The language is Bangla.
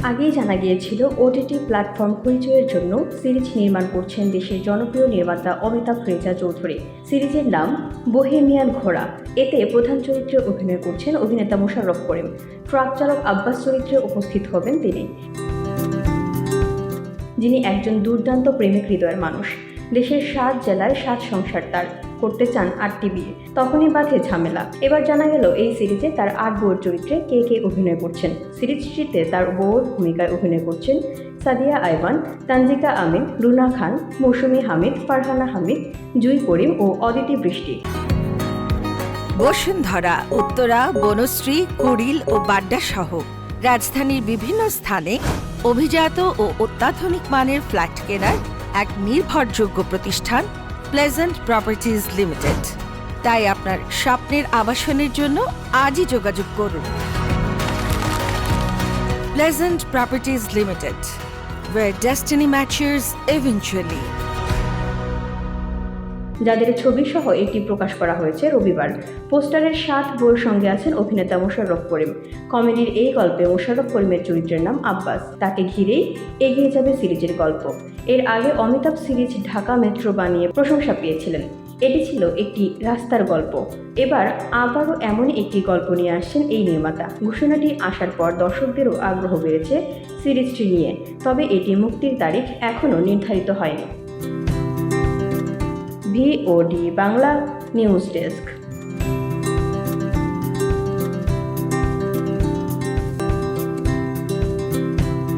আগেই জানা গিয়েছিল ওটিটি প্ল্যাটফর্ম হইচইয়ের জন্য সিরিজ নির্মাণ করছেন দেশের জনপ্রিয় নির্মাতা অমিতাভ রেজা চৌধুরী। সিরিজের নাম বোহেমিয়ান ঘোড়া। এতে প্রধান চরিত্রে অভিনয় করছেন অভিনেতা মোশাররফ করিম। ট্রাক চালক আব্বাস চরিত্রে উপস্থিত হবেন তিনি, যিনি একজন দুর্দান্ত প্রেমিক হৃদয়ের মানুষ। দেশের 7 জেলায় 7 সংসার তার, করতে চান 8টি বিয়ে, তখনই বাধে ঝামেলা। এবার জানা গেল এই সিরিজে তার 8 বউয়ের চরিত্রে কে কে অভিনয় করছেন। সিরিজটিতে তার বউয়ের ভূমিকায় অভিনয় করছেন সাদিয়া আইভান, তানজিকা আমিন, রুনা খান, মৌসুমী হামিদ, ফারহানা হামিদ, জুই করিম ও অদিতি বৃষ্টি। বসুন্ধরা, উত্তরা, বনশ্রী, কুড়িল ও বাড্ডা সহ রাজধানীর বিভিন্ন স্থানে অভিজাত ও অত্যাধুনিক মানের ফ্ল্যাট কেনার এক নির্ভরযোগ্য প্রতিষ্ঠান প্লেজেন্ট প্রপার্টিজ লিমিটেড। তাই আপনার স্বপ্নের আবাসনের জন্য আজই যোগাযোগ করুন। Pleasant properties limited, where destiny matches eventually। যাদের ছবি সহ এটি প্রকাশ করা হয়েছে রবিবার। পোস্টারের 7 বউয়ের সঙ্গে আছেন অভিনেতা মোশাররফ করিম। কমেডির এই গল্পে মোশাররফ করিমের চরিত্রের নাম আব্বাস। তাকে ঘিরেই এগিয়ে যাবে সিরিজের গল্প। এর আগে অমিতাভ সিরিজ ঢাকা মেট্রো বানিয়ে প্রশংসা পেয়েছিলেন। এটি ছিল একটি রাস্তার গল্প। এবার আবারও এমনই একটি গল্প নিয়ে আসছেন এই নির্মাতা। ঘোষণাটি আসার পর দর্শকদেরও আগ্রহ বেড়েছে সিরিজটি নিয়ে, তবে এটি মুক্তির তারিখ এখনও নির্ধারিত হয়নি। VOD Bangla news desk.